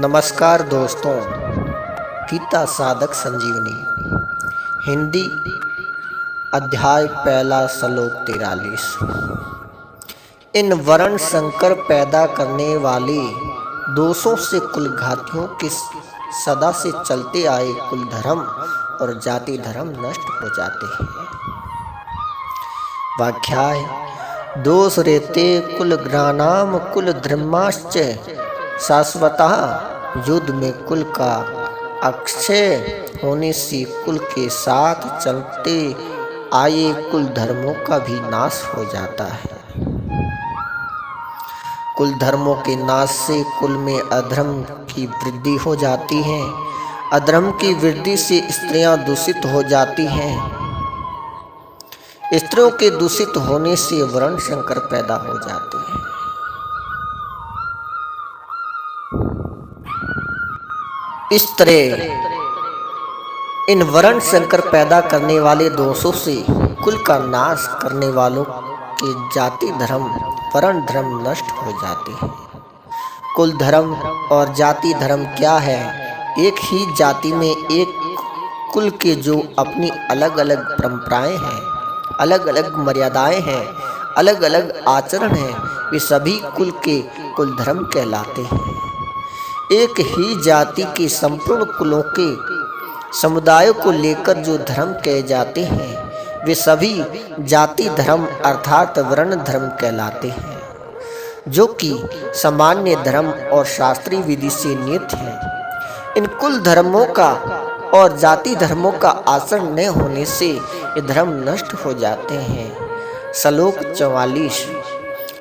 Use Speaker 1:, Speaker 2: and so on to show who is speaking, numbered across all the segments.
Speaker 1: नमस्कार दोस्तों, गीता साधक संजीवनी हिंदी अध्याय पहला श्लोक 43। इन वर्ण संकर पैदा करने वाले दोषों से कुलघातियों के सदा से चलते आए कुल धर्म और जाति धर्म नष्ट हो जाते हैं। व्याख्याय: दोष रेते कुलघ्नानाम कुल धर्माश्च शाश्वतः। युद्ध में कुल का अक्षय होने से कुल के साथ चलते आए कुल धर्मों का भी नाश हो जाता है। कुल धर्मों के नाश से कुल में अधर्म की वृद्धि हो जाती है। अधर्म की वृद्धि से स्त्रियां दूषित हो जाती हैं। स्त्रियों के दूषित होने से वर्ण संकर पैदा हो जाते हैं। इस तरह इन वर्ण संकर पैदा करने वाले दोषों से कुल का नाश करने वालों के जाति धर्म वर्ण धर्म नष्ट हो जाते हैं। कुल धर्म और जाति धर्म क्या है? एक ही जाति में एक कुल के जो अपनी अलग अलग परंपराएं हैं, अलग अलग मर्यादाएं हैं, अलग अलग आचरण हैं, वे सभी कुल के कुल धर्म कहलाते हैं। एक ही जाति के संपूर्ण कुलों के समुदायों को लेकर जो धर्म कहे जाते हैं, वे सभी जाति धर्म अर्थात वर्ण धर्म कहलाते हैं, जो कि सामान्य धर्म और शास्त्रीय विधि से नियत है। इन कुल धर्मों का और जाति धर्मों का आचरण न होने से ये धर्म नष्ट हो जाते हैं। श्लोक 44।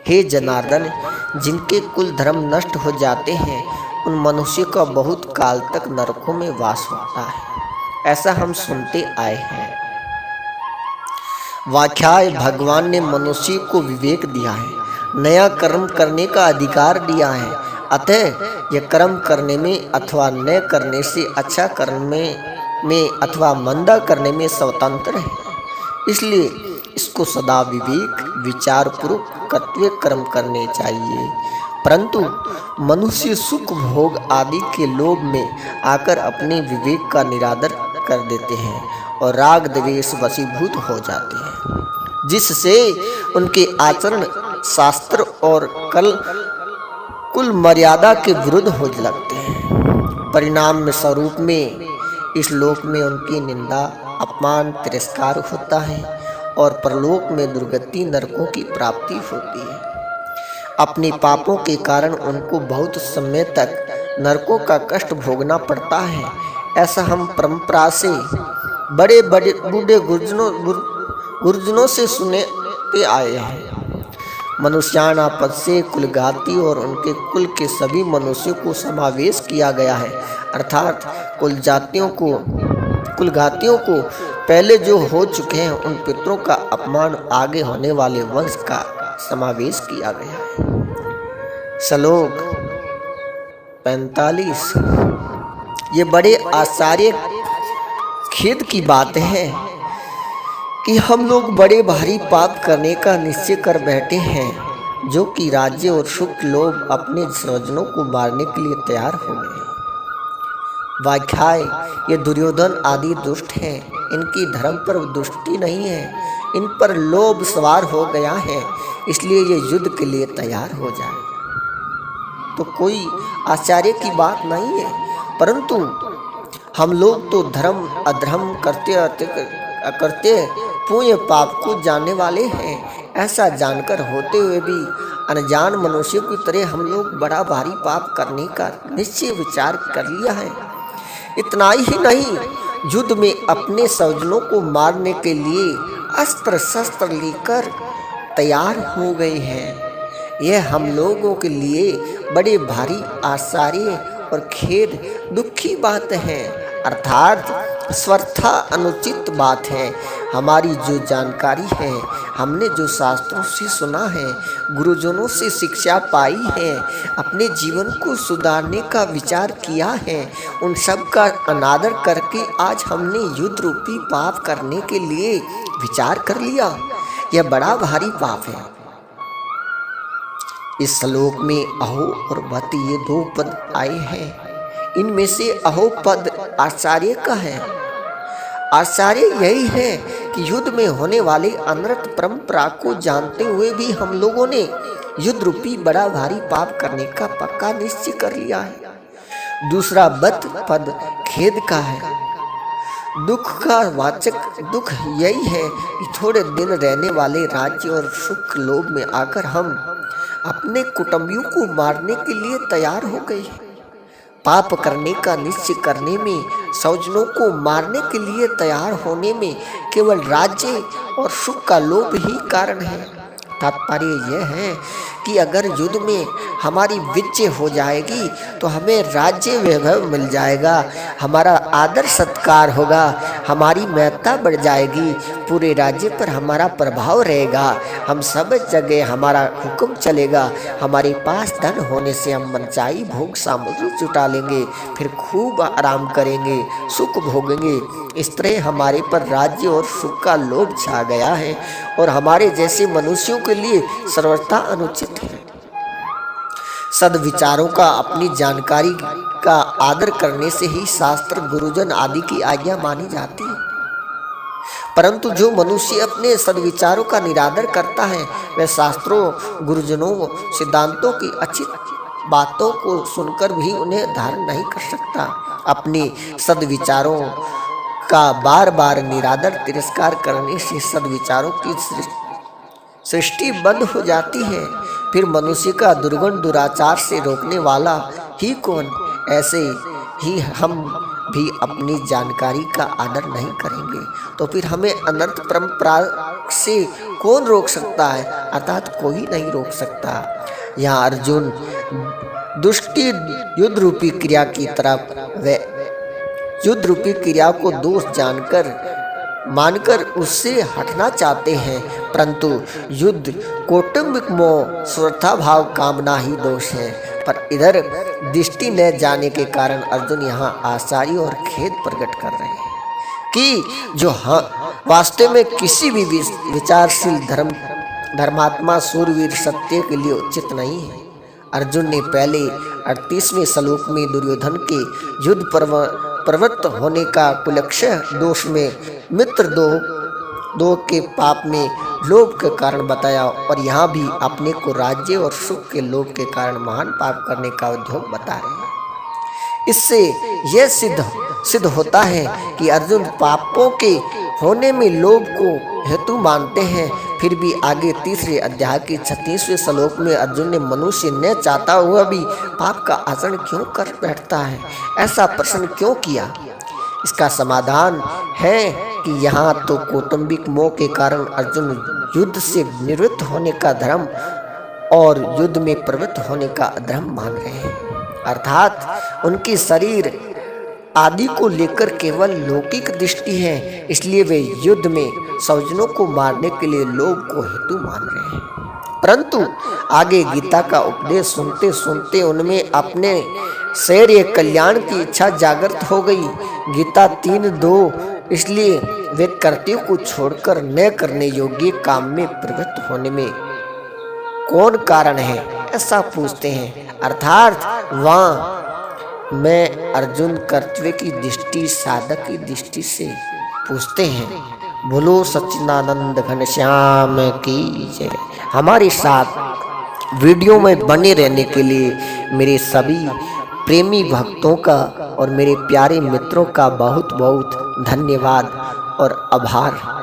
Speaker 1: हे जनार्दन, जिनके कुल धर्म नष्ट हो जाते हैं उन मनुष्यों का बहुत काल तक नरकों में वास होता है, ऐसा हम सुनते आए हैं। व्याख्याय: भगवान ने मनुष्य को विवेक दिया है, नया कर्म करने का अधिकार दिया है। अतः यह कर्म करने में अथवा न करने से अच्छा करने में अथवा मंदा करने में स्वतंत्र है। इसलिए इसको सदा विवेक विचार पूर्वक कर्तव्य कर्म करने चाहिए। परंतु मनुष्य सुख भोग आदि के लोभ में आकर अपने विवेक का निरादर कर देते हैं और राग द्वेष वशीभूत हो जाते हैं, जिससे उनके आचरण शास्त्र और कुल मर्यादा के विरुद्ध हो लगते हैं। परिणाम में स्वरूप में इस लोक में उनकी निंदा अपमान तिरस्कार होता है और परलोक में दुर्गति नरकों की प्राप्ति होती है। अपने पापों के कारण उनको बहुत समय तक नरकों का कष्ट भोगना पड़ता है। ऐसा हम परंपरा से बड़े बड़े बूढ़े गुरुजनों से सुनते आए हैं। मनुष्याना पद से कुलघाती और उनके कुल के सभी मनुष्यों को समावेश किया गया है, अर्थात कुलघातियों को पहले जो हो चुके हैं उन पितरों का अपमान आगे होने वाले वंश का समावेश किया गया है। श्लोक 45। ये बड़े आश्चर्य खेद की बात है कि हम लोग बड़े भारी पाप करने का निश्चय कर बैठे हैं, जो कि राज्य और सुख लोभ अपने स्वजनों को मारने के लिए तैयार हो गए। व्याख्याय: ये दुर्योधन आदि दुष्ट हैं, इनकी धर्म पर दृष्टि नहीं है, इन पर लोभ सवार हो गया है, इसलिए ये युद्ध के लिए तैयार हो जाए तो कोई आश्चर्य की बात नहीं है। परंतु हम लोग तो धर्म अधर्म करते पुण्य पाप को जानने वाले हैं। ऐसा जानकर होते हुए भी अनजान मनुष्यों की तरह हम लोग बड़ा भारी पाप करने का निश्चय विचार कर लिया है। इतना ही नहीं, युद्ध में अपने स्वजनों को मारने के लिए अस्त्र शस्त्र लेकर तैयार हो गए हैं। यह हम लोगों के लिए बड़े भारी आश्चर्य और खेद दुखी बात है, अर्थात स्वथा अनुचित बात है। हमारी जो जानकारी है, हमने जो शास्त्रों से सुना है, गुरुजनों से शिक्षा पाई है, अपने जीवन को सुधारने का विचार किया है, उन सब का अनादर करके आज हमने युद्ध रूपी पाप करने के लिए विचार कर लिया। यह बड़ा भारी पाप है। इस श्लोक में अहो और वत ये दो पद आए हैं। इनमें से अहो पद आचार्य का है। आचार्य यही है कि युद्ध में होने वाले अनर्थ परंपरा को जानते हुए भी हम लोगों ने युद्ध रूपी बड़ा भारी पाप करने का पक्का निश्चय कर लिया है। दूसरा बत पद खेद का है। दुख का वाचक दुख यही है कि थोड़े दिन रहने वाले राज्य और सुख लोभ में आकर हम अपने कुटुंबियों को मारने के लिए तैयार हो गए। पाप करने का निश्चय करने में, स्वजनों को मारने के लिए तैयार होने में केवल राज्य और सुख का लोभ ही कारण है। तात्पर्य यह है कि अगर युद्ध में हमारी विजय हो जाएगी तो हमें राज्य वैभव मिल जाएगा, हमारा आदर सत्कार होगा, हमारी महत्ता बढ़ जाएगी, पूरे राज्य पर हमारा प्रभाव रहेगा, हम सब जगह हमारा हुक्म चलेगा, हमारे पास धन होने से हम मनचाही भोग सामग्री जुटा लेंगे, फिर खूब आराम करेंगे, सुख भोगेंगे। इस तरह हमारे पर राज्य और सुख का लोभ छा गया है और हमारे जैसे मनुष्यों के लिए सर्वथा अनुचित है। सद्विचारों का अपनी जानकारी का आदर करने से ही शास्त्र, गुरुजन आदि की आज्ञा मानी जाती है, परंतु जो मनुष्य अपने सद्विचारों का निरादर करता है वह शास्त्रों, गुरुजनों, सिद्धांतों की अच्छी बातों को सुनकर भी उन्हें धारण नहीं कर सकता। अपने सद्विचारों का बार बार निरादर तिरस्कार करने से सद्विचारों की सृष्टि बंद हो जाती है। फिर मनुष्य का दुर्गुण दुराचार से रोकने वाला ही कौन? ऐसे ही हम भी अपनी जानकारी का आदर नहीं करेंगे तो फिर हमें अनर्थ परंपरा से कौन रोक सकता है? अर्थात कोई नहीं रोक सकता। यहाँ अर्जुन दुष्टि युद्ध रूपी क्रिया की तरफ व युद्ध रूपी क्रिया को दोष मानकर उससे हटना चाहते हैं, परंतु युद्ध कौटुंबिक मोह, स्वार्थ भाव, कामना ही दोष है। पर इधर दृष्टि न जाने के कारण अर्जुन यहाँ आश्चर्य और खेद प्रकट कर रहे हैं कि जो वास्तव में किसी भी विचारशील धर्मात्मा सूरवीर सत्य के लिए उचित नहीं है। अर्जुन ने पहले 38वें श्लोक में दुर्योधन के युद्ध प्रवृत्त होने का कुलक्षय दोष में, मित्र दो के पाप में लोभ के कारण बताया और यहाँ भी अपने को राज्य और सुख के लोभ के कारण महान पाप करने का उद्योग बता रहे हैं। इससे यह सिद्ध होता है कि अर्जुन पापों के होने में लोभ को हेतु मानते हैं। फिर भी आगे 3रे अध्याय के 36वें श्लोक में अर्जुन ने मनुष्य न चाहता हुआ भी पाप का आचरण क्यों कर बैठता है, ऐसा प्रश्न क्यों किया? इसका समाधान है कि यहाँ तो कौटुंबिक मोह के कारण अर्जुन युद्ध से निवृत्त होने का धर्म और युद्ध में प्रवृत्त होने का अधर्म मान रहे हैं। अर्थात उनकी शरीर आदि को लेकर केवल लौकिक दृष्टि है, इसलिए वे युद्ध में स्वजनों को मारने के लिए लोभ को हेतु मान रहे हैं। परंतु आगे गीता का उपदेश सुनते सुनते उनमें अपने शरीर कल्याण की इच्छा जागृत हो गई। गीता 3:2 इसलिए वे कर्तव्य को छोड़कर न करने योग्य काम में प्रवृत्त होने में कौन कारण है, ऐसा पूछते हैं। अर्थात वहाँ मैं अर्जुन कर्तव्य की दृष्टि, साधक की दृष्टि से पूछते हैं। बोलो सच्चिदानंद घनश्याम की जय। हमारे साथ वीडियो में बने रहने के लिए मेरे सभी प्रेमी भक्तों का और मेरे प्यारे मित्रों का बहुत बहुत धन्यवाद और आभार।